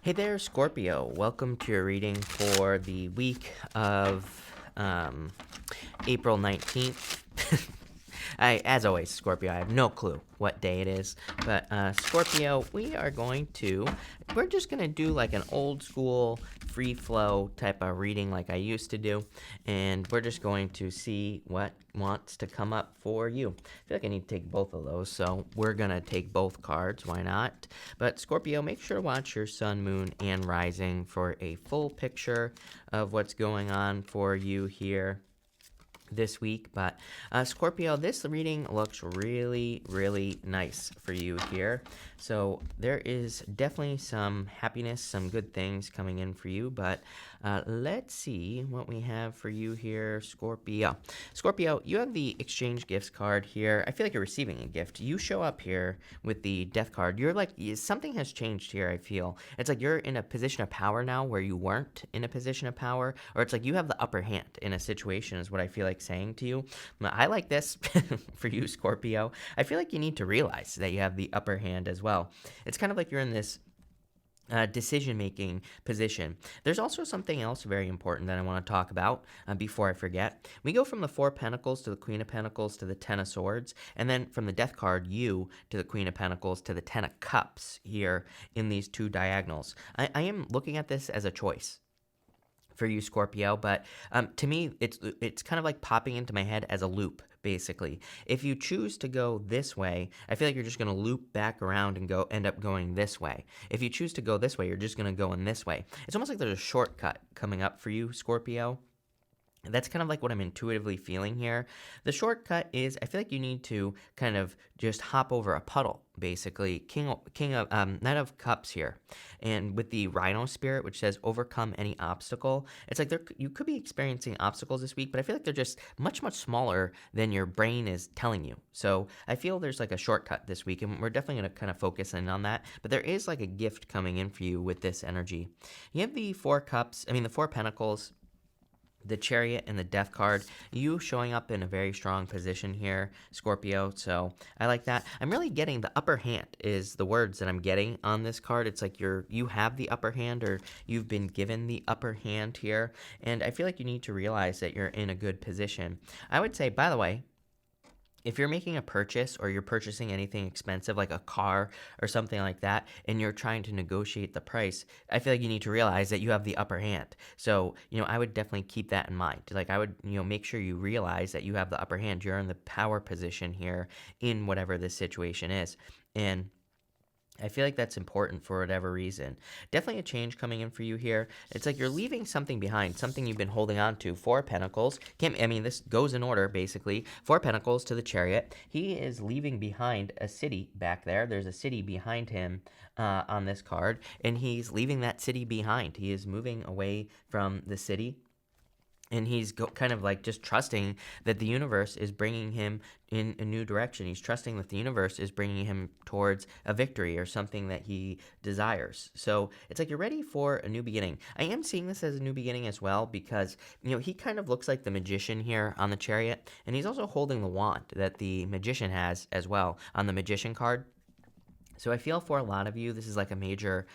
Hey there, Scorpio. Welcome to your reading for the week of April 19th. As always, Scorpio, I have no clue what day it is. But Scorpio, we're just going to do like an old school free flow type of reading like I used to do. And we're just going to see what wants to come up for you. I feel like I need to take both of those, so we're going to take both cards. Why not? But Scorpio, make sure to watch your sun, moon, and rising for a full picture of what's going on for you here this week. But Scorpio, this reading looks really nice for you here. So there is definitely some happiness, some good things coming in for you. But let's see what we have for you here, Scorpio. Scorpio, you have the exchange gifts card here. I feel like you're receiving a gift. You show up here with the death card. You're like, something has changed here, I feel. It's like you're in a position of power now where you weren't in a position of power. Or it's like you have the upper hand in a situation is what I feel like saying to you. I like this for you, Scorpio. I feel like you need to realize that you have the upper hand as well. It's kind of like you're in this decision-making position. There's also something else very important that I want to talk about before I forget. We go from the Four of Pentacles to the Queen of Pentacles to the Ten of Swords, and then from the Death card, you, to the Queen of Pentacles to the Ten of Cups here in these two diagonals. I am looking at this as a choice for you, Scorpio, but to me, it's kind of like popping into my head as a loop, basically. If you choose to go this way, I feel like you're just going to loop back around and end up going this way. If you choose to go this way, you're just going to go in this way. It's almost like there's a shortcut coming up for you, Scorpio. That's kind of like what I'm intuitively feeling here. The shortcut is I feel like you need to kind of just hop over a puddle, basically. Knight of Cups here. And with the Rhino Spirit, which says overcome any obstacle, it's like you could be experiencing obstacles this week, but I feel like they're just much smaller than your brain is telling you. So I feel there's like a shortcut this week, and we're definitely going to kind of focus in on that. But there is like a gift coming in for you with this energy. You have the Four Pentacles, the Chariot, and the Death card. You showing up in a very strong position here, Scorpio, so I like that. I'm really getting the upper hand is the words that I'm getting on this card. It's like you have the upper hand, or you've been given the upper hand here, and I feel like you need to realize that you're in a good position. I would say, by the way, if you're making a purchase or you're purchasing anything expensive like a car or something like that, and you're trying to negotiate the price, I feel like you need to realize that you have the upper hand. So, I would definitely keep that in mind. Like I would, make sure you realize that you have the upper hand. You're in the power position here in whatever this situation is. And I feel like that's important for whatever reason. Definitely a change coming in for you here. It's like you're leaving something behind, something you've been holding on to. Four of Pentacles. This goes in order, basically. Four Pentacles to the Chariot. He is leaving behind a city back there. There's a city behind him on this card, and he's leaving that city behind. He is moving away from the city. And he's kind of like just trusting that the universe is bringing him in a new direction. He's trusting that the universe is bringing him towards a victory or something that he desires. So it's like you're ready for a new beginning. I am seeing this as a new beginning as well because, he kind of looks like the magician here on the Chariot. And he's also holding the wand that the magician has as well on the magician card. So I feel for a lot of you, this is like a major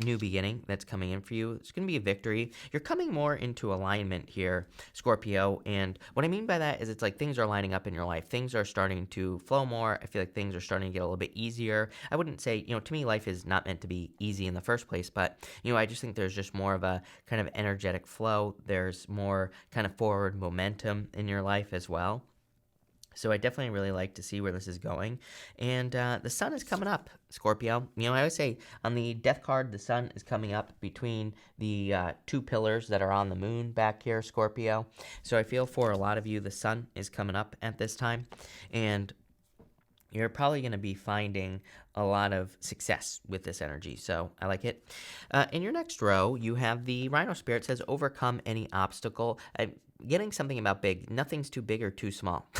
new beginning that's coming in for you. It's going to be a victory. You're coming more into alignment here, Scorpio. And what I mean by that is it's like things are lining up in your life. Things are starting to flow more. I feel like things are starting to get a little bit easier. I wouldn't say, to me, life is not meant to be easy in the first place. But, I just think there's just more of a kind of energetic flow. There's more kind of forward momentum in your life as well. So I definitely really like to see where this is going. And the sun is coming up, Scorpio. I always say on the Death card, the sun is coming up between the two pillars that are on the moon back here, Scorpio. So I feel for a lot of you, the sun is coming up at this time. And you're probably going to be finding a lot of success with this energy. So I like it. In your next row, you have the Rhino Spirit. It says overcome any obstacle. Getting something about big. Nothing's too big or too small.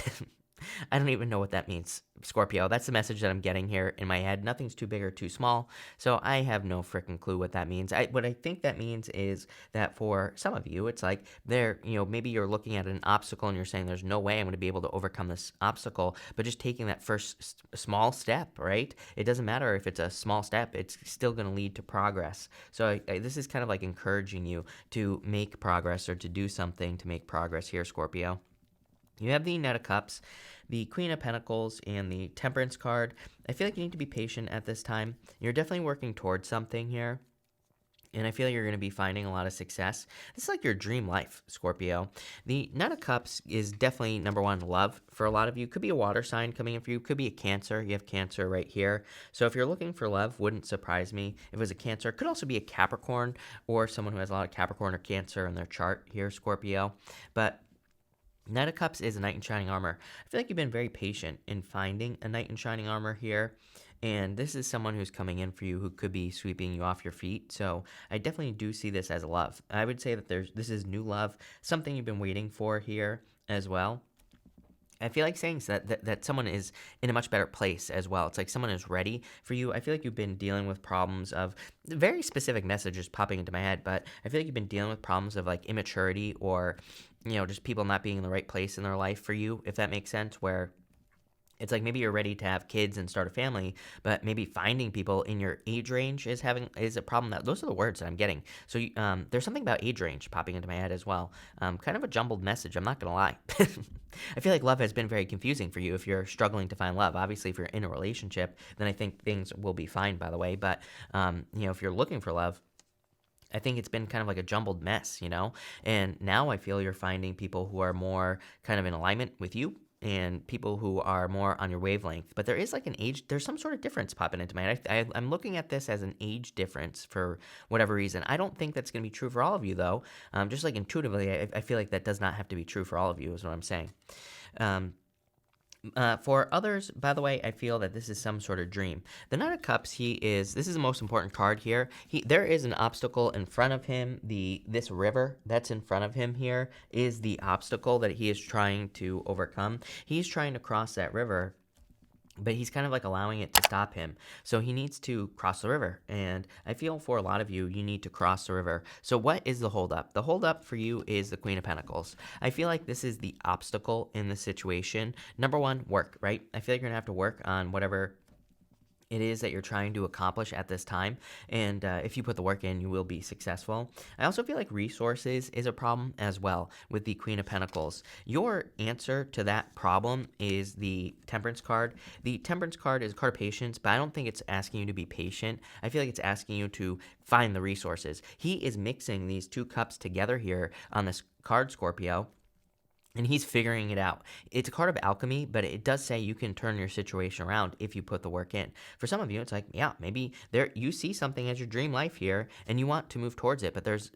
I don't even know what that means, Scorpio. That's the message that I'm getting here in my head. Nothing's too big or too small, so I have no freaking clue what that means. What I think that means is that for some of you, it's like maybe you're looking at an obstacle and you're saying, "There's no way I'm going to be able to overcome this obstacle," but just taking that first small step, right? It doesn't matter if it's a small step; it's still going to lead to progress. So this is kind of like encouraging you to make progress or to do something to make progress here, Scorpio. You have the Knight of Cups, the Queen of Pentacles, and the Temperance card. I feel like you need to be patient at this time. You're definitely working towards something here. And I feel like you're going to be finding a lot of success. This is like your dream life, Scorpio. The Knight of Cups is definitely, number one, love for a lot of you. Could be a water sign coming in for you. Could be a Cancer. You have Cancer right here. So if you're looking for love, wouldn't surprise me if it was a Cancer. Could also be a Capricorn or someone who has a lot of Capricorn or Cancer in their chart here, Scorpio. But Knight of Cups is a knight in shining armor. I feel like you've been very patient in finding a knight in shining armor here. And this is someone who's coming in for you who could be sweeping you off your feet. So I definitely do see this as love. I would say that this is new love, something you've been waiting for here as well. I feel like saying that someone is in a much better place as well. It's like someone is ready for you. I feel like you've been dealing with problems of very specific messages popping into my head, but I feel like you've been dealing with problems of like immaturity or, just people not being in the right place in their life for you, if that makes sense, where it's like maybe you're ready to have kids and start a family, but maybe finding people in your age range is a problem. Those are the words that I'm getting. So there's something about age range popping into my head as well. Kind of a jumbled message. I'm not gonna lie. I feel like love has been very confusing for you if you're struggling to find love. Obviously, if you're in a relationship, then I think things will be fine. By the way, but if you're looking for love, I think it's been kind of like a jumbled mess, And now I feel you're finding people who are more kind of in alignment with you and people who are more on your wavelength. But there is like there's some sort of difference popping into my head. I'm looking at this as an age difference for whatever reason. I don't think that's going to be true for all of you, though. Just like intuitively, I feel like that does not have to be true for all of you, is what I'm saying. For others, by the way, I feel that this is some sort of dream. The Knight of Cups, this is the most important card here. There is an obstacle in front of him. This river that's in front of him here is the obstacle that he is trying to overcome. He's trying to cross that river, but he's kind of like allowing it to stop him. So he needs to cross the river. And I feel for a lot of you, you need to cross the river. So what is the holdup? The holdup for you is the Queen of Pentacles. I feel like this is the obstacle in the situation. Number one, work, right? I feel like you're going to have to work on whatever it is that you're trying to accomplish at this time, and if you put the work in, you will be successful. I also feel like resources is a problem as well with the Queen of Pentacles. Your answer to that problem is the Temperance card. The Temperance card is a card of patience, but I don't think it's asking you to be patient. I feel like it's asking you to find the resources. He is mixing these two cups together here on this card, Scorpio, and he's figuring it out. It's a card of alchemy, but it does say you can turn your situation around if you put the work in. For some of you, it's like, yeah, maybe you see something as your dream life here, and you want to move towards it. But there's,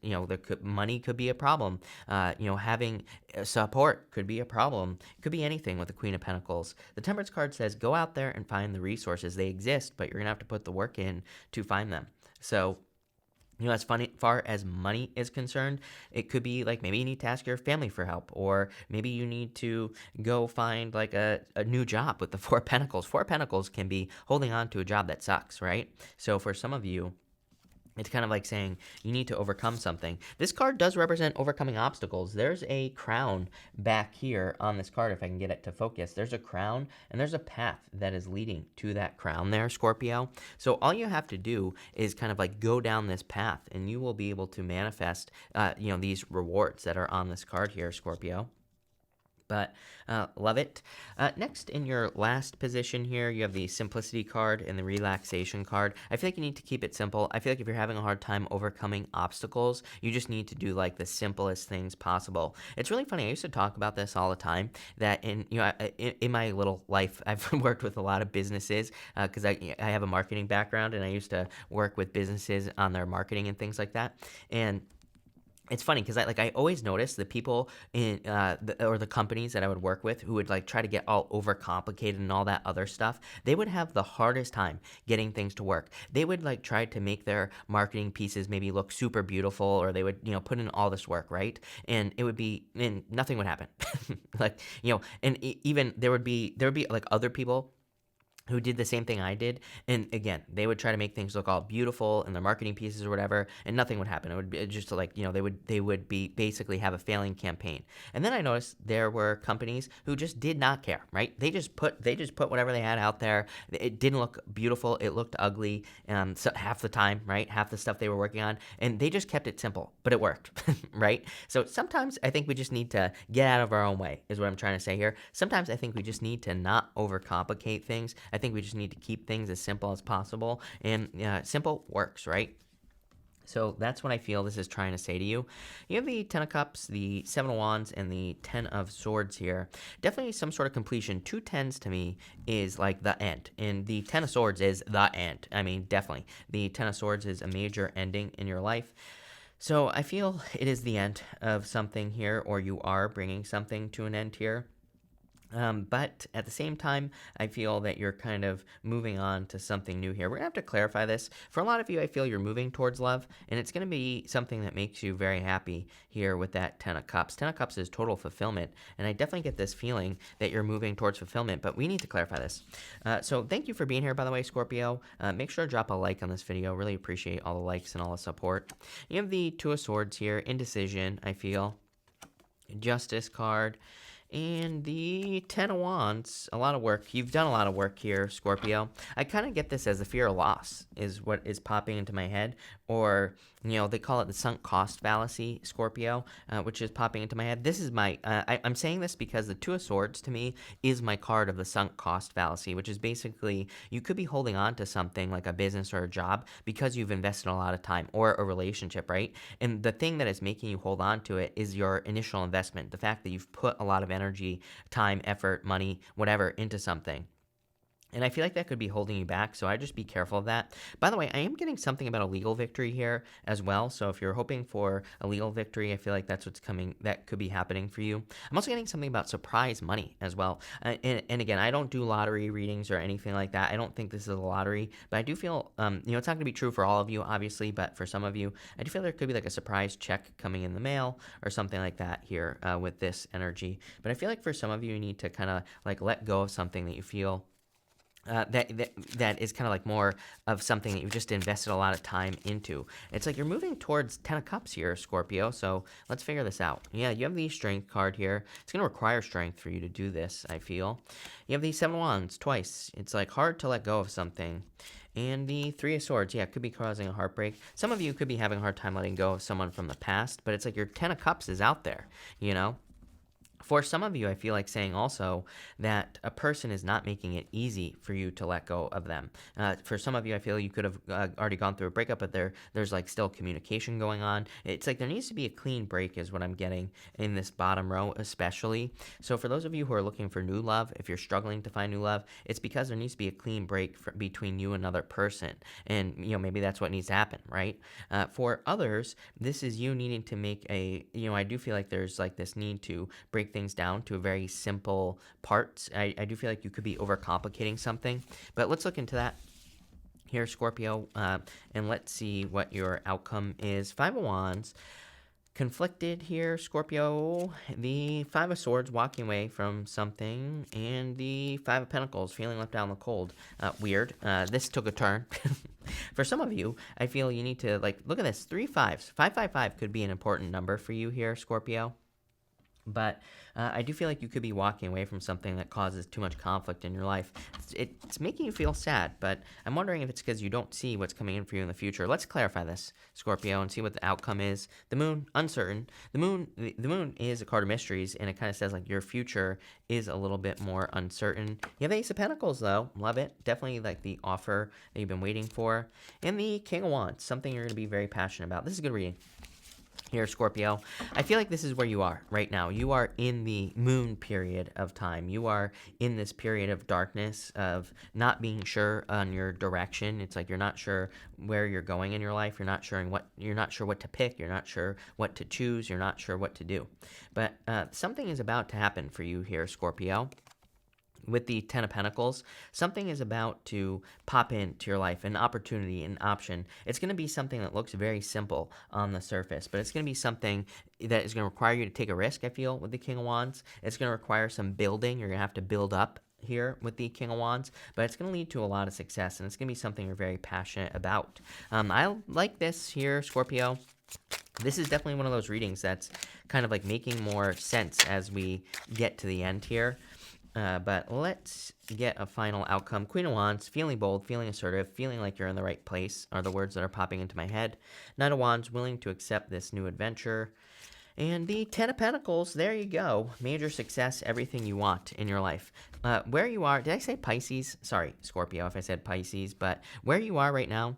money could be a problem. Having support could be a problem. It could be anything with the Queen of Pentacles. The Temperance card says, go out there and find the resources. They exist, but you're gonna have to put the work in to find them. So, as far as money is concerned, it could be like maybe you need to ask your family for help, or maybe you need to go find like a new job with the Four of Pentacles. Four of Pentacles can be holding on to a job that sucks, right? So for some of you, it's kind of like saying you need to overcome something. This card does represent overcoming obstacles. There's a crown back here on this card, if I can get it to focus. There's a crown, and there's a path that is leading to that crown there, Scorpio. So all you have to do is kind of like go down this path, and you will be able to manifest, these rewards that are on this card here, Scorpio. But love it. Next, in your last position here, you have the Simplicity card and the Relaxation card. I feel like you need to keep it simple. I feel like if you're having a hard time overcoming obstacles, you just need to do like the simplest things possible. It's really funny. I used to talk about this all the time, that in my little life, I've worked with a lot of businesses because I have a marketing background, and I used to work with businesses on their marketing and things like that. And it's funny because I always notice the people in or the companies that I would work with who would like try to get all overcomplicated and all that other stuff. They would have the hardest time getting things to work. They would like try to make their marketing pieces maybe look super beautiful, or they would put in all this work, right? And it would be and nothing would happen. Like and even there would be like other people who did the same thing I did. And again, they would try to make things look all beautiful in their marketing pieces or whatever, and nothing would happen. It would be just like, they would be basically have a failing campaign. And then I noticed there were companies who just did not care, right? They just put whatever they had out there. It didn't look beautiful. It looked ugly. So half the time, right? Half the stuff they were working on, and they just kept it simple, but it worked, right? So sometimes I think we just need to get out of our own way, is what I'm trying to say here. Sometimes I think we just need to not overcomplicate things. I think we just need to keep things as simple as possible, and simple works, right? So that's what I feel this is trying to say to you. You have the Ten of Cups, the Seven of Wands, and the Ten of Swords here. Definitely some sort of completion. Two tens to me is like the end, and the Ten of Swords is the end. I mean, definitely. The Ten of Swords is a major ending in your life. So I feel it is the end of something here, or you are bringing something to an end here. But at the same time, I feel that you're kind of moving on to something new here. We're going to have to clarify this. For a lot of you, I feel you're moving towards love, and it's going to be something that makes you very happy here with that Ten of Cups. Ten of Cups is total fulfillment, and I definitely get this feeling that you're moving towards fulfillment, but we need to clarify this. So thank you for being here, by the way, Scorpio. Make sure to drop a like on this video. Really appreciate all the likes and all the support. You have the Two of Swords here, indecision, I feel. Justice card. And the Ten of Wands, a lot of work. You've done a lot of work here, Scorpio. I kind of get this as a fear of loss is what is popping into my head. Or, they call it the sunk cost fallacy, Scorpio, which is popping into my head. This is I'm saying this because the Two of Swords, to me, is my card of the sunk cost fallacy, which is basically you could be holding on to something like a business or a job because you've invested a lot of time, or a relationship, right? And the thing that is making you hold on to it is your initial investment, the fact that you've put a lot of energy, time, effort, money, whatever, into something. And I feel like that could be holding you back, so I just be careful of that. By the way, I am getting something about a legal victory here as well, so if you're hoping for a legal victory, I feel like that's what's coming, that could be happening for you. I'm also getting something about surprise money as well. And again, I don't do lottery readings or anything like that. I don't think this is a lottery, but I do feel, it's not going to be true for all of you, obviously, but for some of you, I do feel there could be like a surprise check coming in the mail or something like that here with this energy. But I feel like for some of you, you need to kind of like let go of something that you feel that is kind of like more of something that you've just invested a lot of time into. It's like you're moving towards Ten of Cups here, Scorpio, so let's figure this out. Yeah, you have the Strength card here. It's going to require strength for you to do this, I feel. You have the Seven of Wands twice. It's like hard to let go of something. And the Three of Swords, yeah, it could be causing a heartbreak. Some of you could be having a hard time letting go of someone from the past, but it's like your Ten of Cups is out there, For some of you, I feel like saying also that a person is not making it easy for you to let go of them. For some of you, I feel you could have already gone through a breakup, but there's like still communication going on. It's like there needs to be a clean break is what I'm getting in this bottom row especially. So for those of you who are looking for new love, if you're struggling to find new love, it's because there needs to be a clean break between you and another person. And, maybe that's what needs to happen, right? For others, this is you needing to make I do feel like there's like this need to break things down to a very simple parts. I do feel like you could be overcomplicating something, but let's look into that here, Scorpio, and let's see what your outcome is. Five of Wands, conflicted here, Scorpio. The Five of Swords, walking away from something, and the Five of Pentacles, feeling left out in the cold. Weird. This took a turn. For some of you, I feel you need to look at this. 3 5s. 555 could be an important number for you here, Scorpio. But I do feel like you could be walking away from something that causes too much conflict in your life. It's making you feel sad, but I'm wondering if it's because you don't see what's coming in for you in the future. Let's clarify this, Scorpio, and see what the outcome is. The Moon, uncertain. The Moon is a card of mysteries, and it kind of says like your future is a little bit more uncertain. You have the Ace of Pentacles, though. Love it. Definitely like the offer that you've been waiting for. And the King of Wands, something you're going to be very passionate about. This is a good reading. here, Scorpio. I feel like this is where you are right now. You are in the moon period of time. You are in this period of darkness, of not being sure on your direction. It's like you're not sure where you're going in your life. You're not sure what to pick. You're not sure what to choose. You're not sure what to do. But something is about to happen for you here, Scorpio. With the Ten of Pentacles, something is about to pop into your life, an opportunity, an option. It's going to be something that looks very simple on the surface, but it's going to be something that is going to require you to take a risk, I feel, with the King of Wands. It's going to require some building. You're going to have to build up here with the King of Wands, but it's going to lead to a lot of success, and it's going to be something you're very passionate about. I like this here, Scorpio. This is definitely one of those readings that's kind of like making more sense as we get to the end here. But let's get a final outcome. Queen of Wands, feeling bold, feeling assertive, feeling like you're in the right place are the words that are popping into my head. Knight of Wands, willing to accept this new adventure. And the Ten of Pentacles, there you go. Major success, everything you want in your life. Where you are, did I say Pisces? Sorry, Scorpio, if I said Pisces. But where you are right now,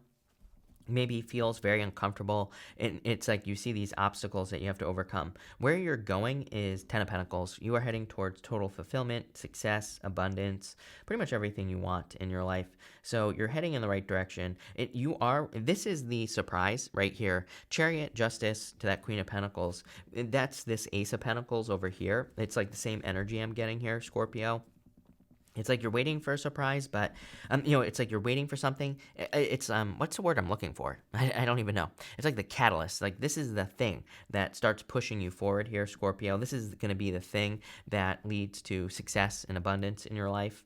maybe feels very uncomfortable, and it's like you see these obstacles that you have to overcome. Where you're going is Ten of Pentacles. You are heading towards total fulfillment, success, abundance, pretty much everything you want in your life. So you're heading in the right direction. This is the surprise right here. Chariot, Justice to that Queen of Pentacles. That's this Ace of Pentacles over here. It's like the same energy I'm getting here, Scorpio. It's like you're waiting for a surprise, but, it's like you're waiting for something. It's, what's the word I'm looking for? I don't even know. It's like the catalyst. Like, this is the thing that starts pushing you forward here, Scorpio. This is going to be the thing that leads to success and abundance in your life.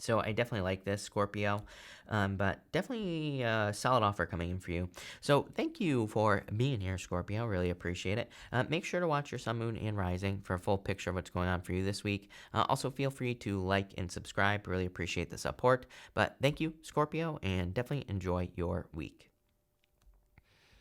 So I definitely like this, Scorpio, but definitely a solid offer coming in for you. So thank you for being here, Scorpio. Really appreciate it. Make sure to watch your sun, moon, and rising for a full picture of what's going on for you this week. Also, feel free to like and subscribe. Really appreciate the support. But thank you, Scorpio, and definitely enjoy your week.